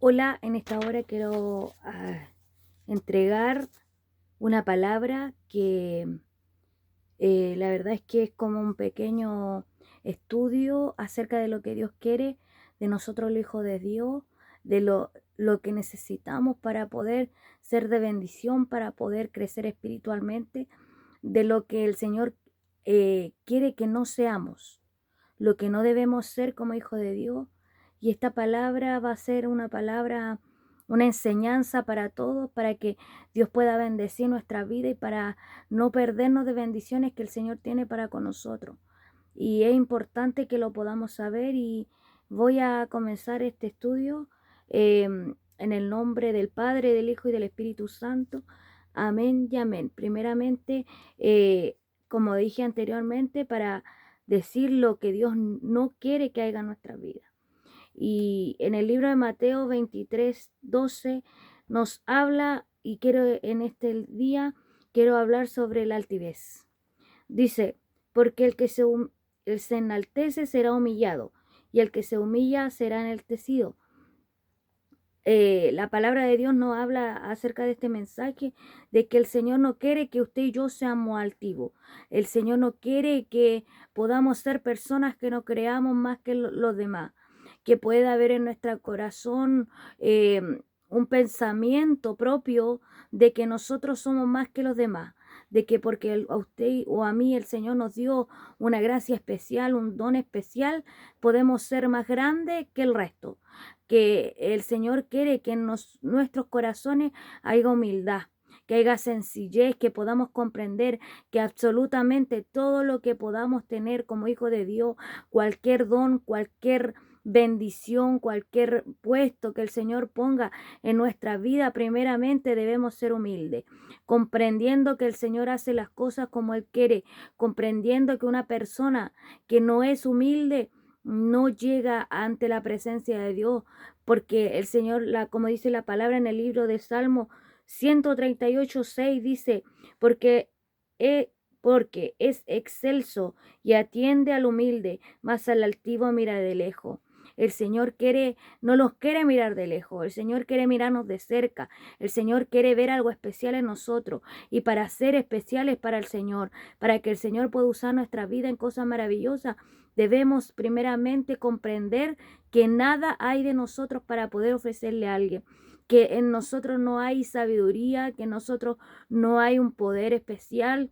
Hola, en esta hora quiero entregar una palabra que la verdad es que es como un pequeño estudio acerca de lo que Dios quiere de nosotros los hijos de Dios, de lo que necesitamos para poder ser de bendición, para poder crecer espiritualmente, de lo que el Señor quiere que no seamos, lo que no debemos ser como hijos de Dios. Y esta palabra va a ser una palabra, una enseñanza para todos, para que Dios pueda bendecir nuestra vida y para no perdernos de bendiciones que el Señor tiene para con nosotros. Y es importante que lo podamos saber y voy a comenzar este estudio en el nombre del Padre, del Hijo y del Espíritu Santo. Amén y amén. Primeramente, como dije anteriormente, para decir lo que Dios no quiere que haga en nuestra vida. Y en el libro de Mateo 23:12 nos habla, y quiero en este día, quiero hablar sobre la altivez. Dice, porque el se enaltece será humillado, y el que se humilla será enaltecido. La palabra de Dios nos habla acerca de este mensaje, de que el Señor no quiere que usted y yo seamos altivos. El Señor no quiere que podamos ser personas que no creamos más que los demás, que pueda haber en nuestro corazón un pensamiento propio de que nosotros somos más que los demás, de que porque a usted o a mí el Señor nos dio una gracia especial, un don especial, podemos ser más grandes que el resto, que el Señor quiere que en nuestros corazones haya humildad, que haya sencillez, que podamos comprender que absolutamente todo lo que podamos tener como hijo de Dios, cualquier don, cualquier bendición, cualquier puesto que el Señor ponga en nuestra vida, primeramente debemos ser humildes, comprendiendo que el Señor hace las cosas como Él quiere, comprendiendo que una persona que no es humilde no llega ante la presencia de Dios, porque el Señor, como dice la palabra en el libro de Salmo 138:6, dice, porque, eh, porque es excelso y atiende al humilde, mas al altivo mira de lejos. El Señor no los quiere mirar de lejos, el Señor quiere mirarnos de cerca, el Señor quiere ver algo especial en nosotros, y para ser especiales para el Señor, para que el Señor pueda usar nuestra vida en cosas maravillosas, debemos primeramente comprender que nada hay de nosotros para poder ofrecerle a alguien, que en nosotros no hay sabiduría, que en nosotros no hay un poder especial,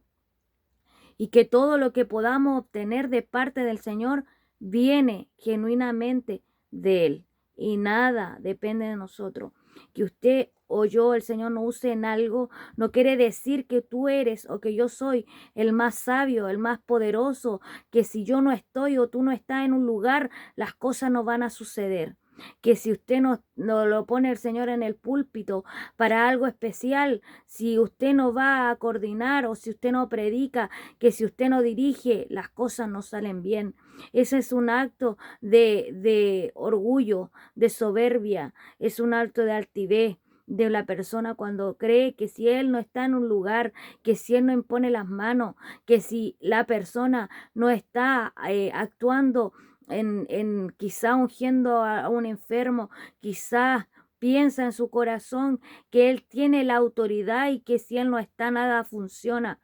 y que todo lo que podamos obtener de parte del Señor viene genuinamente de Él, y nada depende de nosotros. Que usted o yo, el Señor, no use en algo, no quiere decir que tú eres o que yo soy el más sabio, el más poderoso, que si yo no estoy o tú no estás en un lugar, las cosas no van a suceder. Que si usted no lo pone el Señor en el púlpito para algo especial, si usted no va a coordinar o si usted no predica, que si usted no dirige, las cosas no salen bien. Ese es un acto de orgullo, de soberbia, es un acto de altivez de la persona cuando cree que si él no está en un lugar, que si él no impone las manos, que si la persona no está actuando en quizá ungiendo a un enfermo, quizá piensa en su corazón que él tiene la autoridad y que si él no está nada funciona.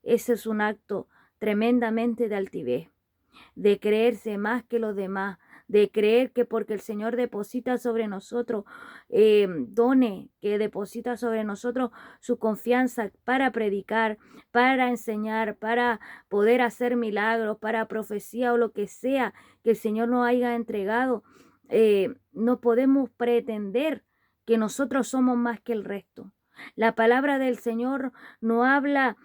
Ese es un acto tremendamente de altivez, de creerse más que los demás, de creer que porque el Señor deposita sobre nosotros dones, que deposita sobre nosotros su confianza para predicar, para enseñar, para poder hacer milagros, para profecía o lo que sea que el Señor nos haya entregado, no podemos pretender que nosotros somos más que el resto. La palabra del Señor no habla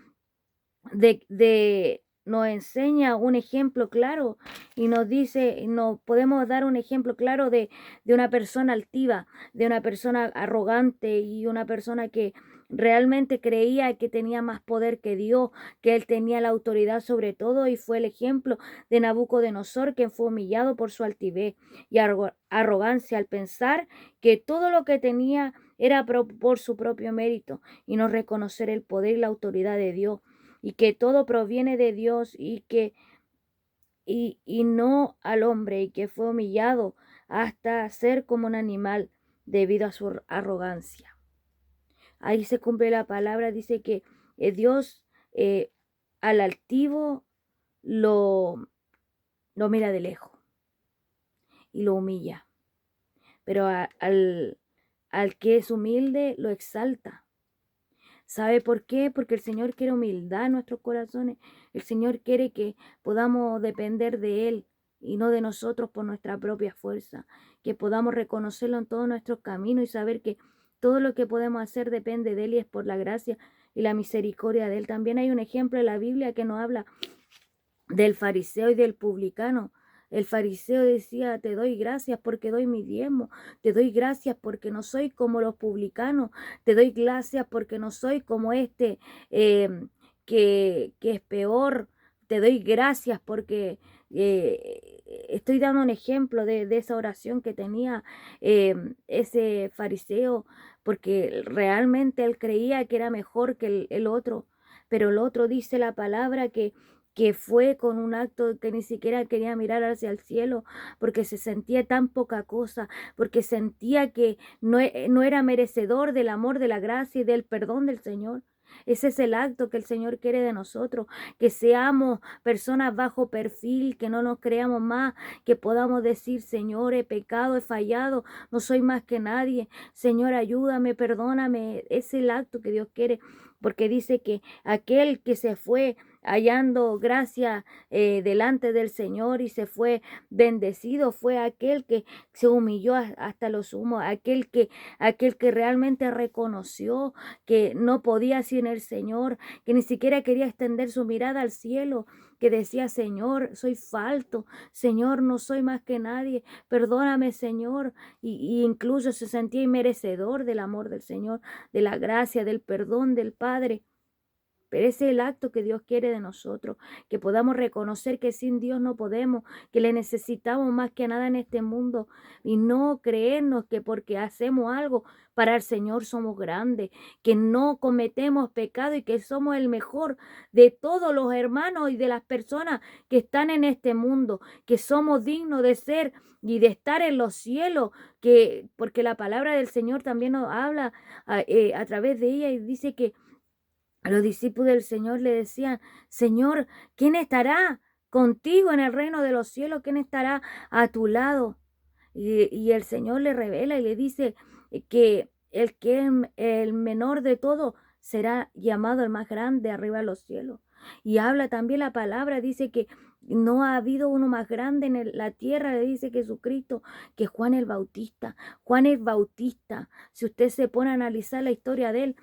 nos enseña un ejemplo claro y nos dice, nos podemos dar un ejemplo claro de una persona altiva, de una persona arrogante y una persona que realmente creía que tenía más poder que Dios, que él tenía la autoridad sobre todo, y fue el ejemplo de Nabucodonosor, quien fue humillado por su altivez y arrogancia al pensar que todo lo que tenía era por su propio mérito y no reconocer el poder y la autoridad de Dios, y que todo proviene de Dios y no al hombre, y que fue humillado hasta ser como un animal, debido a su arrogancia. Ahí se cumple la palabra, dice que Dios al altivo lo mira de lejos y lo humilla, pero al que es humilde lo exalta. ¿Sabe por qué? Porque el Señor quiere humildad en nuestros corazones. El Señor quiere que podamos depender de Él y no de nosotros por nuestra propia fuerza. Que podamos reconocerlo en todos nuestros caminos y saber que todo lo que podemos hacer depende de Él y es por la gracia y la misericordia de Él. También hay un ejemplo en la Biblia que nos habla del fariseo y del publicano. El fariseo decía, te doy gracias porque doy mi diezmo, te doy gracias porque no soy como los publicanos, te doy gracias porque no soy como este que es peor, te doy gracias porque estoy dando un ejemplo de esa oración que tenía ese fariseo, porque realmente él creía que era mejor que el otro, pero el otro dice la palabra que fue con un acto que ni siquiera quería mirar hacia el cielo, porque se sentía tan poca cosa, porque sentía que no era merecedor del amor, de la gracia y del perdón del Señor. Ese es el acto que el Señor quiere de nosotros, que seamos personas bajo perfil, que no nos creamos más, que podamos decir, Señor, he pecado, he fallado, no soy más que nadie, Señor, ayúdame, perdóname. Es el acto que Dios quiere, porque dice que aquel que se fue hallando gracia delante del Señor y se fue bendecido, fue aquel que se humilló hasta lo sumo, aquel que realmente reconoció que no podía sin el Señor, que ni siquiera quería extender su mirada al cielo, que decía, Señor, soy falto, Señor, no soy más que nadie, perdóname, Señor, y incluso se sentía inmerecedor del amor del Señor, de la gracia, del perdón del Padre. Pero ese es el acto que Dios quiere de nosotros, que podamos reconocer que sin Dios no podemos, que le necesitamos más que nada en este mundo y no creernos que porque hacemos algo para el Señor somos grandes, que no cometemos pecado y que somos el mejor de todos los hermanos y de las personas que están en este mundo, que somos dignos de ser y de estar en los cielos, que porque la palabra del Señor también nos habla a través de ella y dice que los discípulos del Señor le decían, Señor, ¿quién estará contigo en el reino de los cielos? ¿Quién estará a tu lado? Y el Señor le revela y le dice que que es el menor de todo será llamado el más grande arriba de los cielos. Y habla también la palabra, dice que no ha habido uno más grande en la tierra, le dice Jesucristo, que Juan el Bautista. Juan el Bautista, si usted se pone a analizar la historia de él,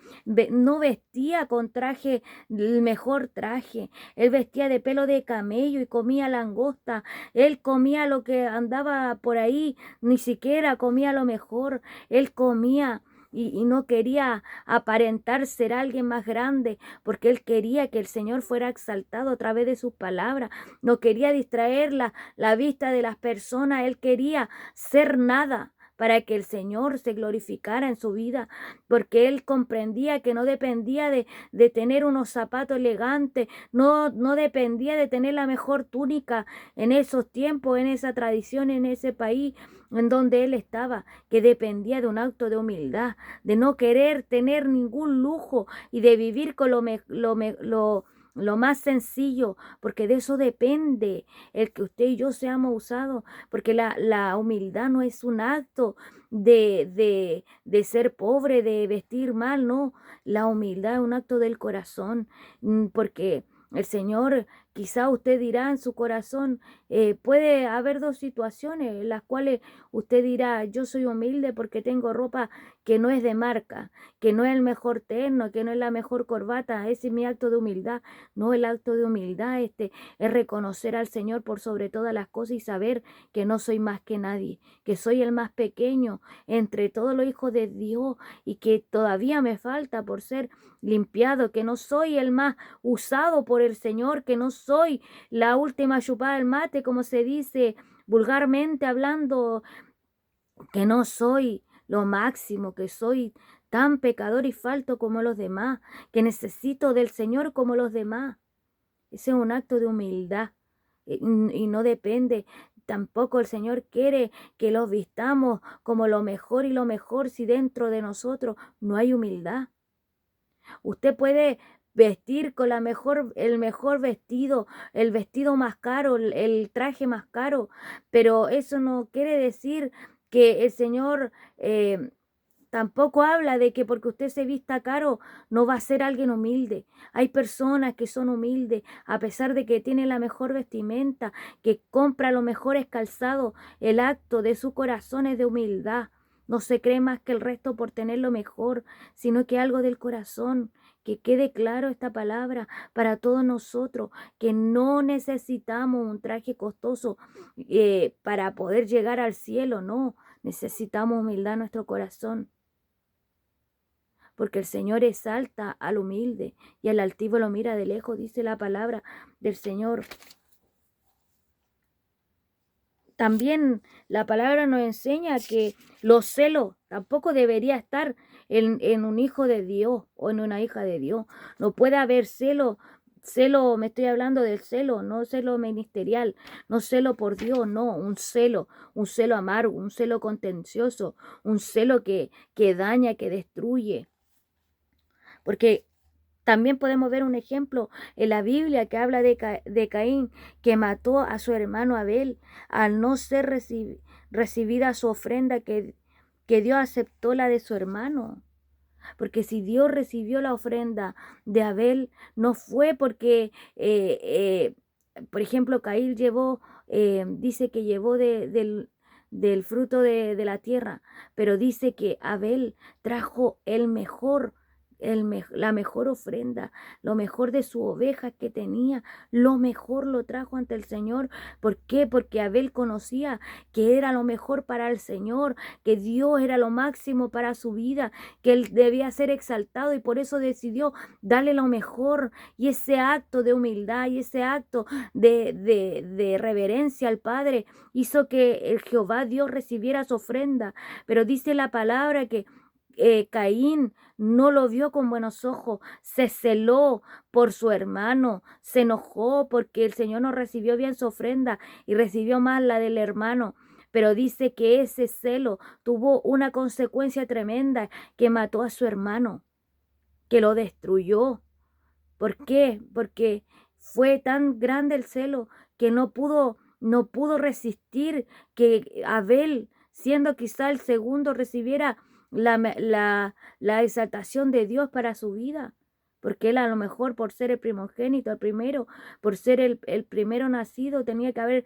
no vestía con traje, el mejor traje. Él vestía de pelo de camello y comía langosta. Él comía lo que andaba por ahí, ni siquiera comía lo mejor. Él comía y no quería aparentar ser alguien más grande, porque él quería que el Señor fuera exaltado a través de sus palabras. No quería distraer la vista de las personas. Él quería ser nada para que el Señor se glorificara en su vida, porque él comprendía que no dependía de tener unos zapatos elegantes, no dependía de tener la mejor túnica en esos tiempos, en esa tradición, en ese país en donde él estaba, que dependía de un acto de humildad, de no querer tener ningún lujo y de vivir con lo más sencillo, porque de eso depende el que usted y yo seamos usados, porque la humildad no es un acto de ser pobre, de vestir mal, no, la humildad es un acto del corazón, porque el Señor, quizá usted dirá en su corazón, puede haber dos situaciones en las cuales usted dirá, yo soy humilde porque tengo ropa que no es de marca, que no es el mejor terno, que no es la mejor corbata, ese es mi acto de humildad. No, el acto de humildad es reconocer al Señor por sobre todas las cosas y saber que no soy más que nadie, que soy el más pequeño entre todos los hijos de Dios y que todavía me falta por ser limpiado, que no soy el más usado por el Señor, que no soy la última chupada del mate, como se dice vulgarmente hablando, que no soy lo máximo, que soy tan pecador y falto como los demás, que necesito del Señor como los demás. Ese es un acto de humildad y no depende. Tampoco el Señor quiere que los vistamos como lo mejor y lo mejor si dentro de nosotros no hay humildad. Usted puede vestir con el mejor vestido, el vestido más caro, el traje más caro, pero eso no quiere decir que el Señor tampoco habla de que porque usted se vista caro no va a ser alguien humilde. Hay personas que son humildes a pesar de que tienen la mejor vestimenta, que compra los mejores calzados. El acto de su corazón es de humildad. No se cree más que el resto por tener lo mejor, sino que algo del corazón. Que quede claro esta palabra para todos nosotros, que no necesitamos un traje costoso para poder llegar al cielo, no. Necesitamos humildad en nuestro corazón, porque el Señor exalta al humilde y al altivo lo mira de lejos, dice la palabra del Señor. También la palabra nos enseña que los celos tampoco debería estar en un hijo de Dios o en una hija de Dios. No puede haber celo. Celo, me estoy hablando del celo, no celo ministerial, no celo por Dios, no, un celo amargo, un celo contencioso, un celo que daña, que destruye. Porque también podemos ver un ejemplo en la Biblia que habla de Caín, que mató a su hermano Abel al no ser recibida su ofrenda, que Dios aceptó la de su hermano. Porque si Dios recibió la ofrenda de Abel, no fue porque, por ejemplo, Caín llevó, dice que llevó del fruto de la tierra, pero dice que Abel trajo el mejor, la mejor ofrenda, lo mejor de su oveja que tenía, lo mejor lo trajo ante el Señor. ¿Por qué? Porque Abel conocía que era lo mejor para el Señor, que Dios era lo máximo para su vida, que él debía ser exaltado y por eso decidió darle lo mejor. Y ese acto de humildad y ese acto de reverencia al Padre hizo que el Jehová Dios recibiera su ofrenda. Pero dice la palabra que Caín no lo vio con buenos ojos, se celó por su hermano, se enojó porque el Señor no recibió bien su ofrenda y recibió mal la del hermano. Pero dice que ese celo tuvo una consecuencia tremenda, que mató a su hermano, que lo destruyó. ¿Por qué? Porque fue tan grande el celo que no pudo resistir que Abel, siendo quizá el segundo, recibiera la exaltación de Dios para su vida. Porque él a lo mejor por ser el primogénito, el primero, por ser el primero nacido, tenía que haber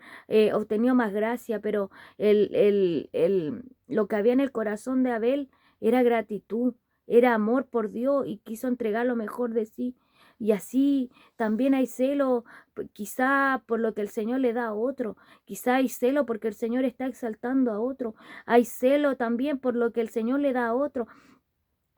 obtenido más gracia, pero lo que había en el corazón de Abel era gratitud, era amor por Dios y quiso entregar lo mejor de sí. Y así también hay celo, quizá por lo que el Señor le da a otro, quizá hay celo porque el Señor está exaltando a otro, hay celo también por lo que el Señor le da a otro.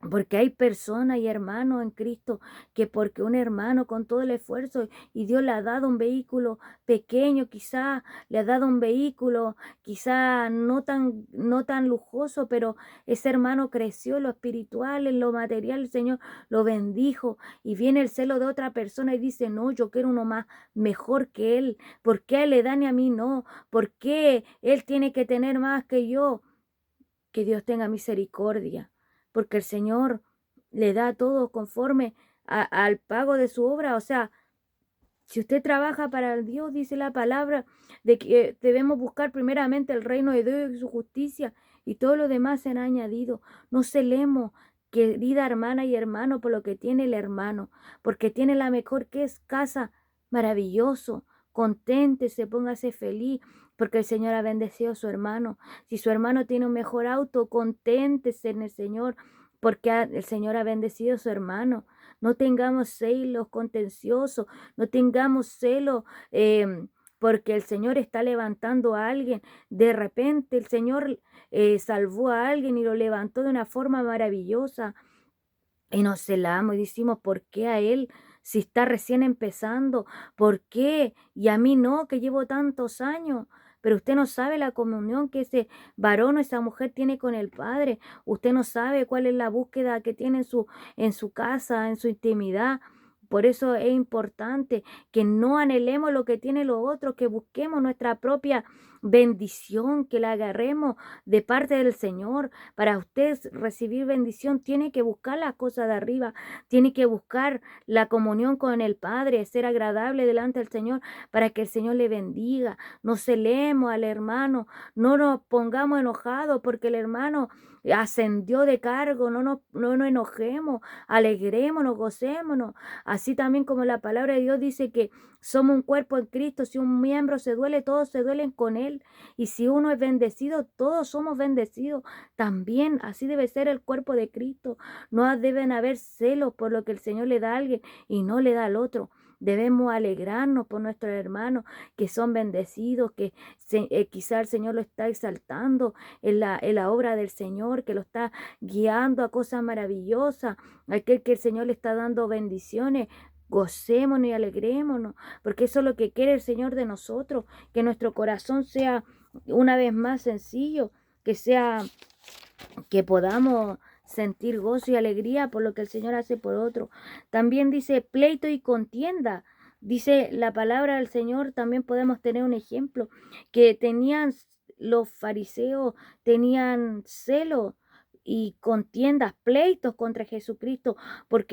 Porque hay personas y hermanos en Cristo que porque un hermano con todo el esfuerzo y Dios le ha dado un vehículo pequeño, quizá le ha dado un vehículo quizá no tan lujoso, pero ese hermano creció en lo espiritual, en lo material, el Señor lo bendijo y viene el celo de otra persona y dice, no, yo quiero uno más mejor que él. ¿Por qué a él le dan y a mí no? ¿Por qué él tiene que tener más que yo? Que Dios tenga misericordia, porque el Señor le da a todos conforme al pago de su obra. O sea, si usted trabaja para el Dios, dice la palabra, de que debemos buscar primeramente el reino de Dios y su justicia, y todo lo demás será añadido. No celemos, querida hermana y hermano, por lo que tiene el hermano, porque tiene la mejor que es casa, maravilloso. Conténtese, póngase feliz, porque el Señor ha bendecido a su hermano. Si su hermano tiene un mejor auto, conténtese en el Señor, porque el Señor ha bendecido a su hermano. No tengamos celos contenciosos, no tengamos celo porque el Señor está levantando a alguien. De repente el Señor salvó a alguien y lo levantó de una forma maravillosa. Y nos celamos y decimos, ¿por qué a él si está recién empezando? ¿Por qué? Y a mí no, que llevo tantos años. Pero usted no sabe la comunión que ese varón o esa mujer tiene con el Padre. Usted no sabe cuál es la búsqueda que tiene en su casa, en su intimidad. Por eso es importante que no anhelemos lo que tiene los otros, que busquemos nuestra propia bendición, que la agarremos de parte del Señor. Para usted recibir bendición, tiene que buscar las cosas de arriba, tiene que buscar la comunión con el Padre, ser agradable delante del Señor para que el Señor le bendiga. No celemos al hermano, no nos pongamos enojados porque el hermano ascendió de cargo, no nos enojemos, alegrémonos, gocémonos. Así también como la palabra de Dios dice que somos un cuerpo en Cristo. Si un miembro se duele, todos se duelen con él. Y si uno es bendecido, todos somos bendecidos. También así debe ser el cuerpo de Cristo. No deben haber celos por lo que el Señor le da a alguien y no le da al otro. Debemos alegrarnos por nuestros hermanos que son bendecidos, que quizá el Señor lo está exaltando en la obra del Señor, que lo está guiando a cosas maravillosas, aquel que el Señor le está dando bendiciones. Gocémonos y alegrémonos, porque eso es lo que quiere el Señor de nosotros, que nuestro corazón sea una vez más sencillo, que podamos sentir gozo y alegría por lo que el Señor hace por otro. También dice pleito y contienda. Dice la palabra del Señor, también podemos tener un ejemplo, que tenían los fariseos, tenían celo y contiendas, pleitos contra Jesucristo por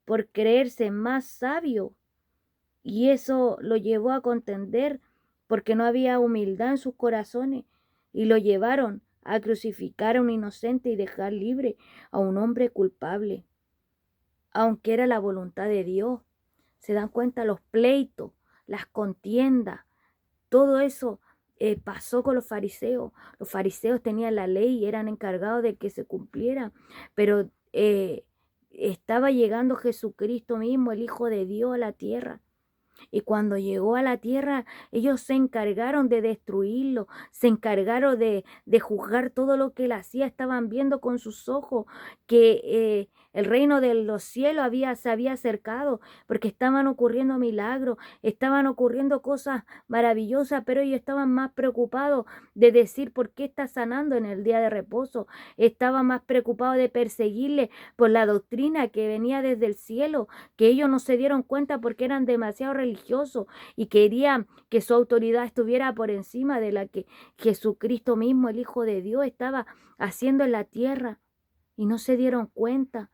por creerse más sabio. Y eso lo llevó a contender porque no había humildad en sus corazones y lo llevaron a crucificar a un inocente y dejar libre a un hombre culpable, aunque era la voluntad de Dios. Se dan cuenta los pleitos, las contiendas, todo eso pasó con los fariseos. Los fariseos tenían la ley y eran encargados de que se cumpliera, pero estaba llegando Jesucristo mismo, el Hijo de Dios, a la tierra. Y cuando llegó a la tierra, ellos se encargaron de destruirlo, se encargaron de juzgar todo lo que él hacía. Estaban viendo con sus ojos que el reino de los cielos se había acercado, porque estaban ocurriendo milagros, estaban ocurriendo cosas maravillosas, pero ellos estaban más preocupados de decir por qué está sanando en el día de reposo. Estaban más preocupados de perseguirle por la doctrina que venía desde el cielo, que ellos no se dieron cuenta porque eran demasiado religiosos y querían que su autoridad estuviera por encima de la que Jesucristo mismo, el Hijo de Dios, estaba haciendo en la tierra, y no se dieron cuenta.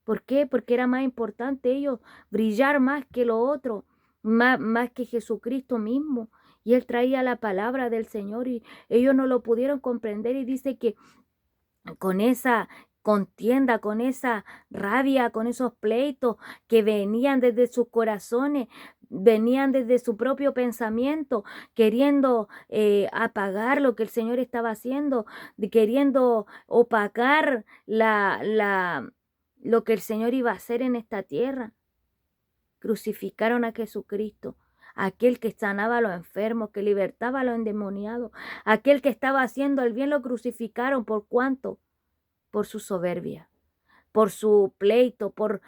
¿Por qué? Porque era más importante ellos brillar más que lo otro, más que Jesucristo mismo. Y él traía la palabra del Señor y ellos no lo pudieron comprender, y dice que con esa contienda, con esa rabia, con esos pleitos que venían desde sus corazones, venían desde su propio pensamiento, queriendo apagar lo que el Señor estaba haciendo, queriendo opacar lo que el Señor iba a hacer en esta tierra. Crucificaron a Jesucristo, aquel que sanaba a los enfermos, que libertaba a los endemoniados, aquel que estaba haciendo el bien, lo crucificaron. ¿Por cuánto? Por su soberbia, por su pleito, por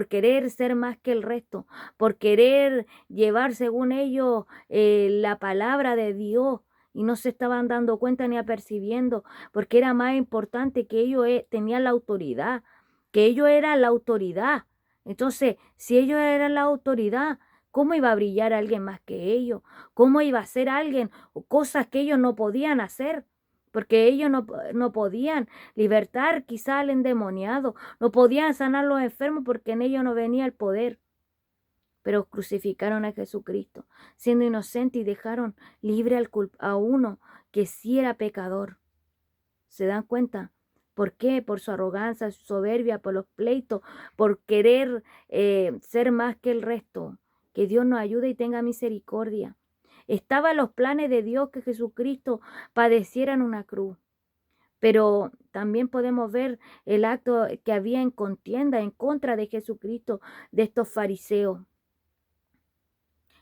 querer ser más que el resto, por querer llevar según ellos la palabra de Dios, y no se estaban dando cuenta ni apercibiendo, porque era más importante que ellos tenían la autoridad, que ellos eran la autoridad. Entonces, si ellos eran la autoridad, ¿cómo iba a brillar alguien más que ellos? ¿Cómo iba a hacer alguien cosas que ellos no podían hacer? Porque ellos no podían libertar quizá al endemoniado, no podían sanar a los enfermos porque en ellos no venía el poder. Pero crucificaron a Jesucristo, siendo inocente, y dejaron libre a uno que sí era pecador. ¿Se dan cuenta? ¿Por qué? Por su arrogancia, su soberbia, por los pleitos, por querer ser más que el resto. Que Dios nos ayude y tenga misericordia. Estaban los planes de Dios que Jesucristo padeciera en una cruz. Pero también podemos ver el acto que había en contienda en contra de Jesucristo, de estos fariseos,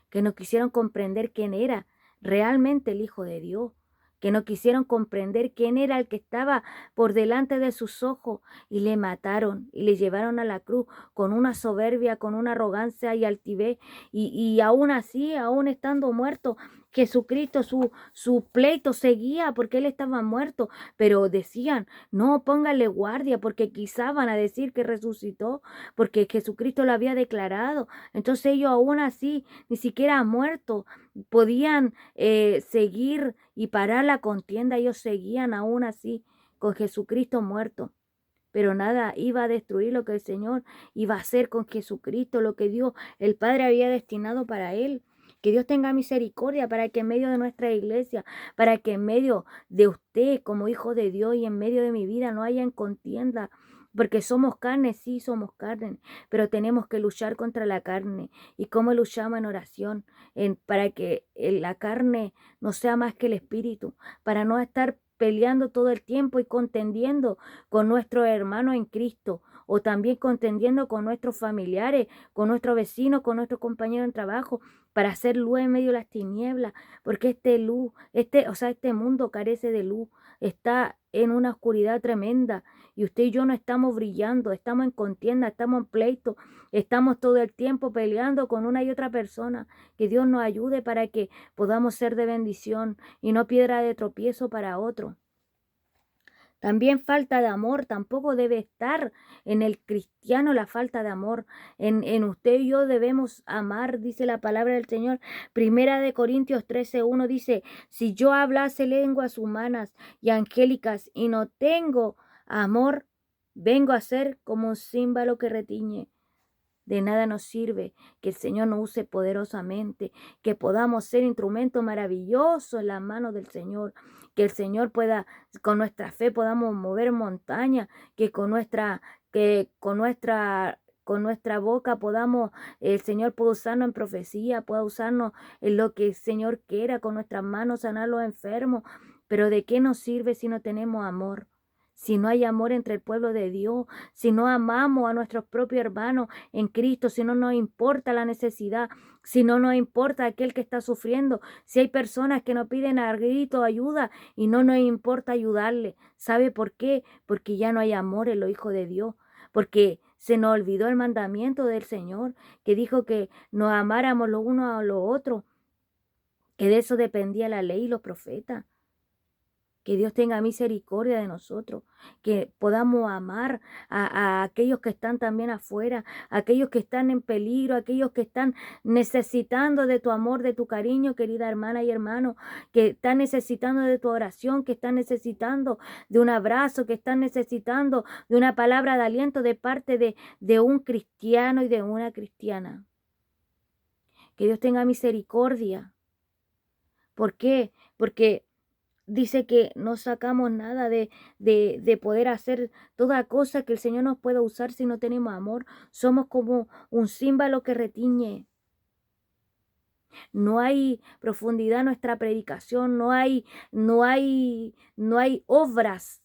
que no quisieron comprender quién era realmente el Hijo de Dios, que no quisieron comprender quién era el que estaba por delante de sus ojos, y le mataron y le llevaron a la cruz con una soberbia, con una arrogancia y altivez, y aún así, aún estando muerto, Jesucristo, su pleito seguía porque él estaba muerto, pero decían, no, póngale guardia porque quizá van a decir que resucitó, porque Jesucristo lo había declarado. Entonces ellos aún así, ni siquiera muerto, podían seguir y parar la contienda. Ellos seguían aún así con Jesucristo muerto. Pero nada iba a destruir lo que el Señor iba a hacer con Jesucristo, lo que Dios, el Padre había destinado para él. Que Dios tenga misericordia para que en medio de nuestra iglesia, para que en medio de usted como hijo de Dios y en medio de mi vida no haya contienda. Porque somos carne, sí somos carne, pero tenemos que luchar contra la carne. ¿Y cómo luchamos en oración? Para que la carne no sea más que el espíritu, para no estar peleando todo el tiempo y contendiendo con nuestros hermanos en Cristo, o también contendiendo con nuestros familiares, con nuestros vecinos, con nuestros compañeros en trabajo, para hacer luz en medio de las tinieblas, porque este mundo carece de luz, está en una oscuridad tremenda, y usted y yo no estamos brillando, estamos en contienda, estamos en pleito, estamos todo el tiempo peleando con una y otra persona. Que Dios nos ayude para que podamos ser de bendición y no piedra de tropiezo para otro. También falta de amor, tampoco debe estar en el cristiano la falta de amor. En usted y yo debemos amar, dice la palabra del Señor. Primera de Corintios 13:1 dice, si yo hablase lenguas humanas y angélicas y no tengo amor, vengo a ser como un címbalo que retiñe. De nada nos sirve que el Señor nos use poderosamente, que podamos ser instrumentos maravillosos en las manos del Señor, que el Señor pueda, con nuestra fe podamos mover montañas, que con nuestra boca podamos, el Señor pueda usarnos en profecía, pueda usarnos en lo que el Señor quiera, con nuestras manos sanar a los enfermos. Pero ¿de qué nos sirve si no tenemos amor? Si no hay amor entre el pueblo de Dios, si no amamos a nuestros propios hermanos en Cristo, si no nos importa la necesidad, si no nos importa aquel que está sufriendo, si hay personas que nos piden a grito ayuda y no nos importa ayudarle. ¿Sabe por qué? Porque ya no hay amor en los hijos de Dios, porque se nos olvidó el mandamiento del Señor, que dijo que nos amáramos los unos a los otros, que de eso dependía la ley y los profetas. Que Dios tenga misericordia de nosotros, que podamos amar a aquellos que están también afuera, a aquellos que están en peligro, a aquellos que están necesitando de tu amor, de tu cariño, querida hermana y hermano, que están necesitando de tu oración, que están necesitando de un abrazo, que están necesitando de una palabra de aliento de parte de un cristiano y de una cristiana. Que Dios tenga misericordia. ¿Por qué? Porque dice que no sacamos nada de poder hacer toda cosa que el Señor nos pueda usar si no tenemos amor. Somos como un címbalo que retiñe. No hay profundidad en nuestra predicación, no hay obras.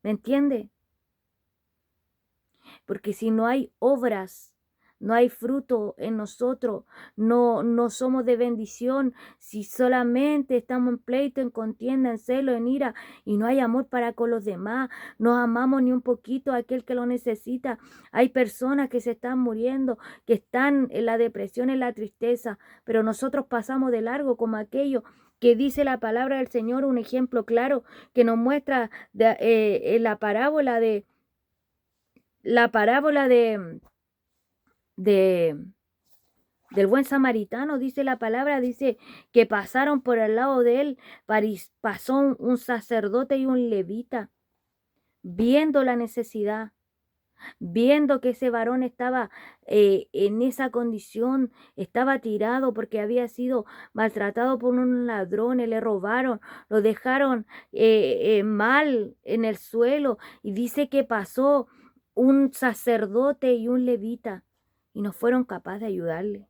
¿Me entiende? Porque si no hay obras, no hay fruto en nosotros, no somos de bendición. Si solamente estamos en pleito, en contienda, en celo, en ira, y no hay amor para con los demás, no amamos ni un poquito a aquel que lo necesita. Hay personas que se están muriendo, que están en la depresión, en la tristeza, pero nosotros pasamos de largo como aquello que dice la palabra del Señor, un ejemplo claro que nos muestra la parábola de del buen samaritano, dice la palabra, dice que pasaron por el lado de él, pasó un sacerdote y un levita, viendo la necesidad, viendo que ese varón estaba en esa condición, estaba tirado porque había sido maltratado por unos ladrones, le robaron, lo dejaron mal en el suelo, y dice que pasó un sacerdote y un levita y no fueron capaces de ayudarle.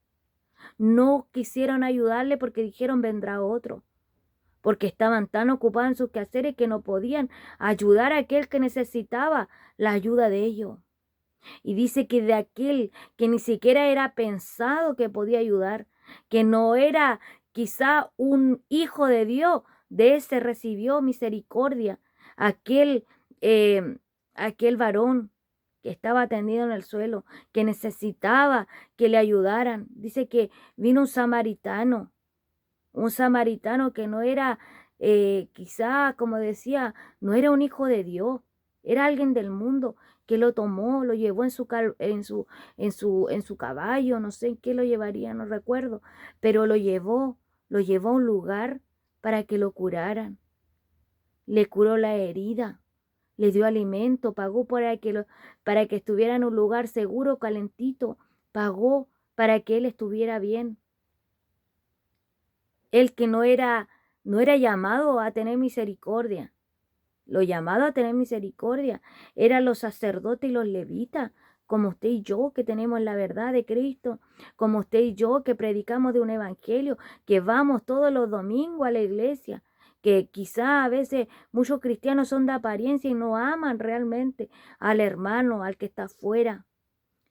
No quisieron ayudarle porque dijeron vendrá otro, porque estaban tan ocupados en sus quehaceres que no podían ayudar a aquel que necesitaba la ayuda de ellos. Y dice que de aquel que ni siquiera era pensado que podía ayudar, que no era quizá un hijo de Dios, de ese recibió misericordia. Aquel, aquel varón que estaba tendido en el suelo, que necesitaba que le ayudaran. Dice que vino un samaritano Un samaritano que no era, quizá, como decía, no era un hijo de Dios, era alguien del mundo que lo tomó, lo llevó en su caballo, no sé en qué lo llevaría, no recuerdo, pero lo llevó a un lugar para que lo curaran. Le curó la herida, le dio alimento, pagó para que estuviera en un lugar seguro, calentito, pagó para que él estuviera bien. El que no era llamado a tener misericordia. Lo llamado a tener misericordia eran los sacerdotes y los levitas, como usted y yo que tenemos la verdad de Cristo, como usted y yo que predicamos de un evangelio, que vamos todos los domingos a la iglesia, que quizá a veces muchos cristianos son de apariencia y no aman realmente al hermano, al que está afuera.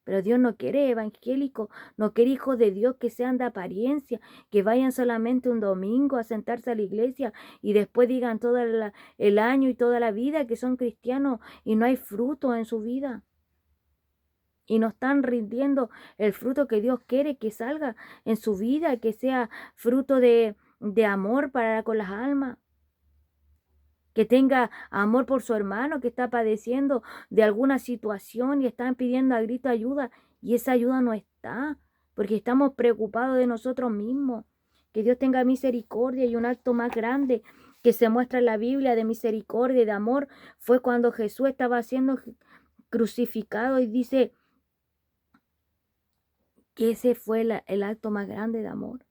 Pero Dios no quiere evangélicos, no quiere hijos de Dios que sean de apariencia, que vayan solamente un domingo a sentarse a la iglesia y después digan todo el año y toda la vida que son cristianos y no hay fruto en su vida. Y no están rindiendo el fruto que Dios quiere que salga en su vida, que sea fruto de amor para con las almas, que tenga amor por su hermano que está padeciendo de alguna situación y están pidiendo a grito ayuda y esa ayuda no está, porque estamos preocupados de nosotros mismos. Que Dios tenga misericordia y un acto más grande que se muestra en la Biblia de misericordia y de amor fue cuando Jesús estaba siendo crucificado y dice que ese fue el acto más grande de amor,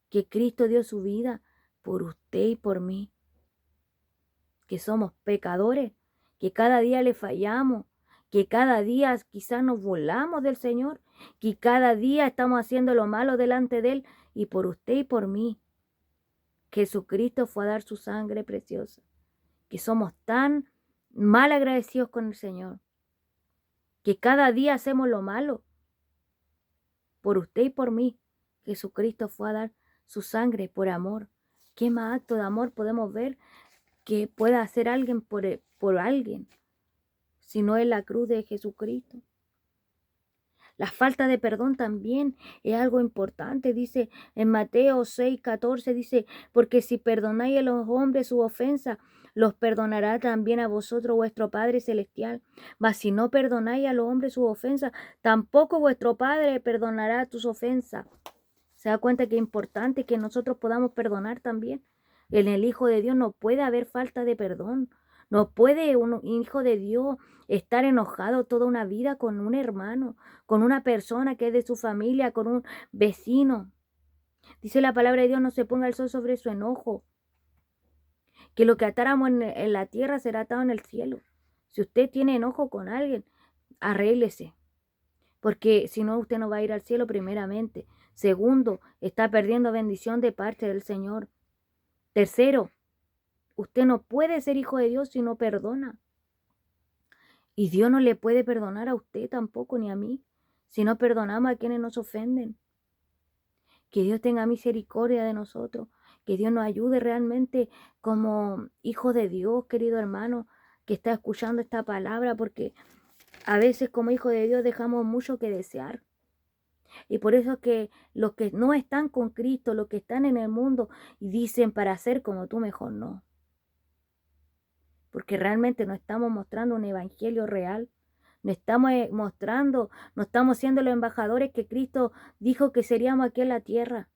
que Cristo dio su vida por usted y por mí, que somos pecadores, que cada día le fallamos, que cada día quizás nos burlamos del Señor, que cada día estamos haciendo lo malo delante de Él y por usted y por mí. Jesucristo fue a dar su sangre preciosa, que somos tan mal agradecidos con el Señor, que cada día hacemos lo malo por usted y por mí. Jesucristo fue a dar su sangre por amor. ¿Qué más acto de amor podemos ver que pueda hacer alguien por alguien, si no es la cruz de Jesucristo? La falta de perdón también es algo importante, dice en Mateo 6:14, dice, porque si perdonáis a los hombres su ofensa, los perdonará también a vosotros vuestro Padre Celestial. Mas si no perdonáis a los hombres su ofensa, tampoco vuestro Padre perdonará tus ofensas. ¿Se da cuenta que es importante que nosotros podamos perdonar también? En el Hijo de Dios no puede haber falta de perdón. No puede un hijo de Dios estar enojado toda una vida con un hermano, con una persona que es de su familia, con un vecino. Dice la palabra de Dios, no se ponga el sol sobre su enojo. Que lo que atáramos en la tierra será atado en el cielo. Si usted tiene enojo con alguien, arréglese. Porque si no, usted no va a ir al cielo primeramente. Segundo, está perdiendo bendición de parte del Señor. Tercero, usted no puede ser hijo de Dios si no perdona. Y Dios no le puede perdonar a usted tampoco, ni a mí, si no perdonamos a quienes nos ofenden. Que Dios tenga misericordia de nosotros. Que Dios nos ayude realmente como hijos de Dios, querido hermano, que está escuchando esta palabra, porque a veces como hijos de Dios dejamos mucho que desear. Y por eso es que los que no están con Cristo, los que están en el mundo y dicen para ser como tú, mejor no. Porque realmente no estamos mostrando un evangelio real. No estamos mostrando, no estamos siendo los embajadores que Cristo dijo que seríamos aquí en la tierra.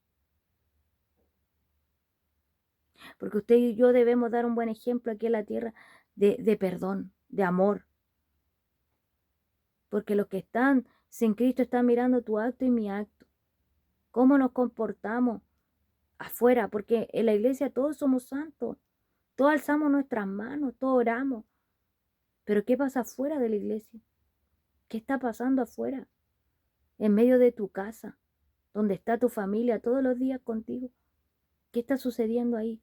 Porque usted y yo debemos dar un buen ejemplo aquí en la tierra de perdón, de amor. Porque los que están sin Cristo están mirando tu acto y mi acto. Cómo nos comportamos afuera, porque en la iglesia todos somos santos, todos alzamos nuestras manos, todos oramos. Pero ¿qué pasa afuera de la iglesia? ¿Qué está pasando afuera? En medio de tu casa, donde está tu familia todos los días contigo. ¿Qué está sucediendo ahí?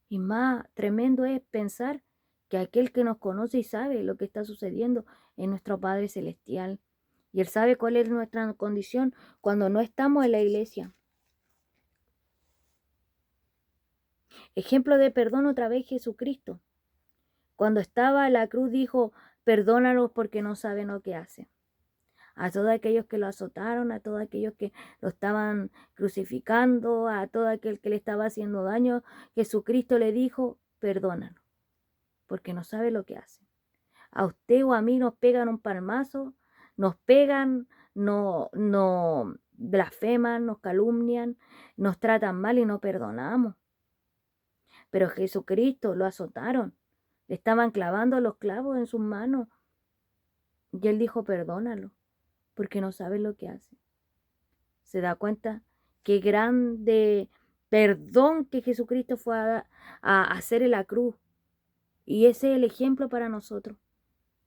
Y más tremendo es pensar que aquel que nos conoce y sabe lo que está sucediendo es nuestro Padre Celestial. Y Él sabe cuál es nuestra condición cuando no estamos en la iglesia. Ejemplo de perdón otra vez Jesucristo. Cuando estaba en la cruz dijo, perdónalos porque no saben lo que hacen. a todos aquellos que lo azotaron, a todos aquellos que lo estaban crucificando, a todo aquel que le estaba haciendo daño. Jesucristo le dijo, perdónalo, porque no sabe lo que hace. A usted o a mí nos pegan un palmazo, nos pegan, no blasfeman, nos calumnian, nos tratan mal y no perdonamos. Pero Jesucristo lo azotaron, le estaban clavando los clavos en sus manos y él dijo, perdónalo, porque no sabe lo que hace. ¿Se da cuenta qué grande perdón que Jesucristo fue a hacer en la cruz? Y ese es el ejemplo para nosotros,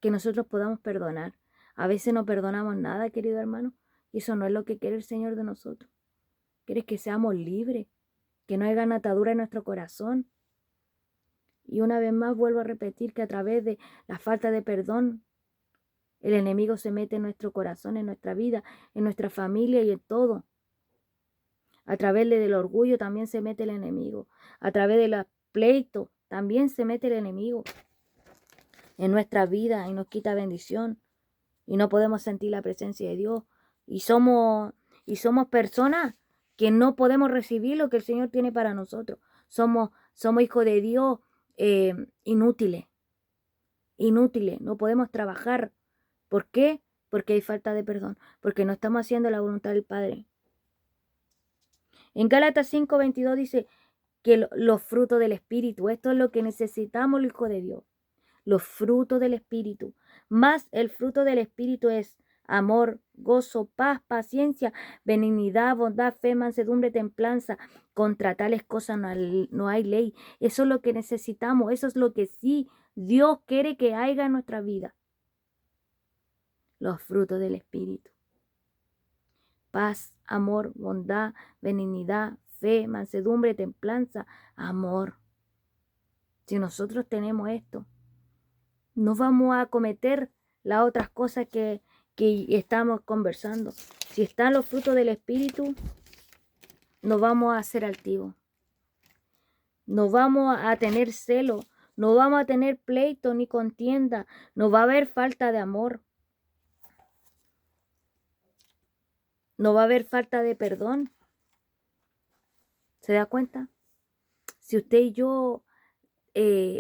que nosotros podamos perdonar. A veces no perdonamos nada, querido hermano, y eso no es lo que quiere el Señor de nosotros. Quiere que seamos libres, que no haya atadura en nuestro corazón. Y una vez más vuelvo a repetir que a través de la falta de perdón, el enemigo se mete en nuestro corazón, en nuestra vida, en nuestra familia y en todo. A través del orgullo también se mete el enemigo. A través de los pleitos también se mete el enemigo en nuestra vida y nos quita bendición. Y no podemos sentir la presencia de Dios. Y somos personas que no podemos recibir lo que el Señor tiene para nosotros. Somos hijos de Dios inútiles. Inútiles. No podemos trabajar. ¿Por qué? Porque hay falta de perdón. Porque no estamos haciendo la voluntad del Padre. En Gálatas 5:22 dice que los frutos del Espíritu, esto es lo que necesitamos los hijos de Dios. Los frutos del Espíritu. Más el fruto del Espíritu es amor, gozo, paz, paciencia, benignidad, bondad, fe, mansedumbre, templanza. Contra tales cosas no hay ley. Eso es lo que necesitamos. Eso es lo que sí Dios quiere que haya en nuestra vida. Los frutos del Espíritu. Paz, amor, bondad, benignidad, fe, mansedumbre, templanza, amor. Si nosotros tenemos esto, no vamos a cometer las otras cosas que estamos conversando. Si están los frutos del Espíritu, no vamos a ser altivos. No vamos a tener celo, no vamos a tener pleito ni contienda, no va a haber falta de amor. No va a haber falta de perdón. ¿Se da cuenta? Si usted y yo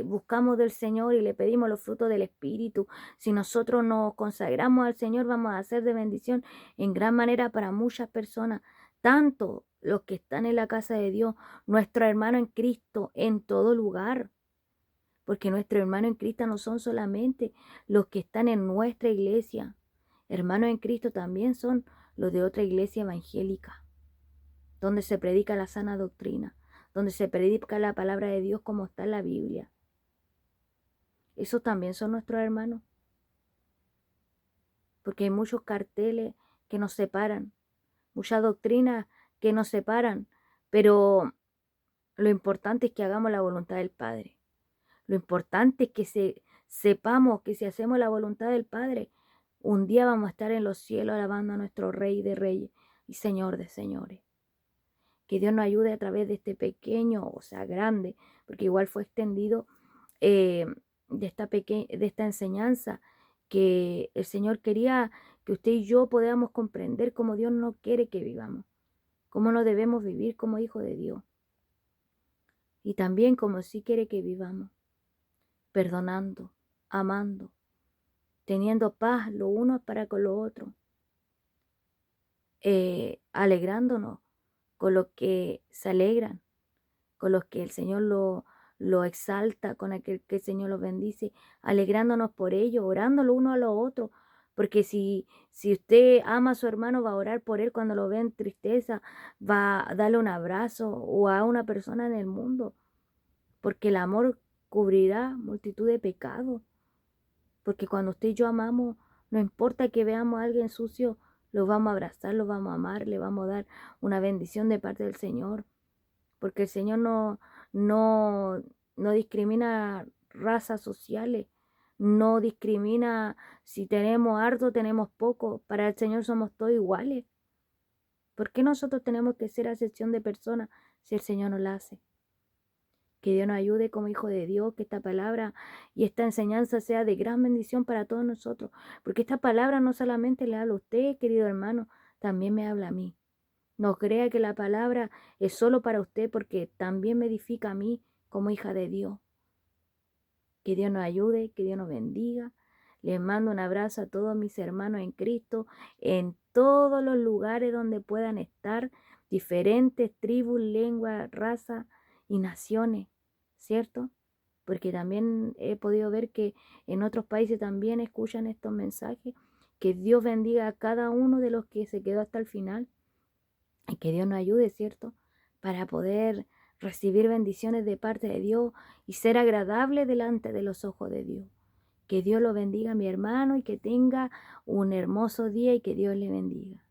buscamos del Señor y le pedimos los frutos del Espíritu, si nosotros nos consagramos al Señor, vamos a ser de bendición en gran manera para muchas personas, tanto los que están en la casa de Dios, nuestro hermano en Cristo, en todo lugar. Porque nuestros hermanos en Cristo no son solamente los que están en nuestra iglesia. Hermanos en Cristo también son los de otra iglesia evangélica, donde se predica la sana doctrina, donde se predica la palabra de Dios como está en la Biblia. Esos también son nuestros hermanos. Porque hay muchos carteles que nos separan, muchas doctrinas que nos separan, pero lo importante es que hagamos la voluntad del Padre. Lo importante es que sepamos que si hacemos la voluntad del Padre, un día vamos a estar en los cielos alabando a nuestro Rey de Reyes y Señor de Señores. Que Dios nos ayude a través de este pequeño, o sea, grande, porque igual fue extendido de esta enseñanza, que el Señor quería que usted y yo podamos comprender cómo Dios no quiere que vivamos, cómo no debemos vivir como hijos de Dios. Y también como sí quiere que vivamos, perdonando, amando, teniendo paz lo uno para con lo otro, alegrándonos con los que se alegran, con los que el Señor lo exalta, con aquel que el Señor los bendice, alegrándonos por ellos, orando lo uno a lo otro. Porque si usted ama a su hermano, va a orar por él cuando lo ve en tristeza, va a darle un abrazo o a una persona en el mundo. Porque el amor cubrirá multitud de pecados. Porque cuando usted y yo amamos, no importa que veamos a alguien sucio, lo vamos a abrazar, lo vamos a amar, le vamos a dar una bendición de parte del Señor. Porque el Señor no discrimina razas sociales, no discrimina si tenemos harto, tenemos poco. Para el Señor somos todos iguales. ¿Por qué nosotros tenemos que ser acepción de personas si el Señor no la hace? Que Dios nos ayude como hijo de Dios, que esta palabra y esta enseñanza sea de gran bendición para todos nosotros. Porque esta palabra no solamente le habla a usted, querido hermano, también me habla a mí. No crea que la palabra es solo para usted, porque también me edifica a mí como hija de Dios. Que Dios nos ayude, que Dios nos bendiga. Les mando un abrazo a todos mis hermanos en Cristo, en todos los lugares donde puedan estar, diferentes tribus, lenguas, razas y naciones, ¿cierto? Porque también he podido ver que en otros países también escuchan estos mensajes. Que Dios bendiga a cada uno de los que se quedó hasta el final y que Dios nos ayude, ¿cierto? Para poder recibir bendiciones de parte de Dios y ser agradable delante de los ojos de Dios. Que Dios lo bendiga, mi hermano, y que tenga un hermoso día y que Dios le bendiga.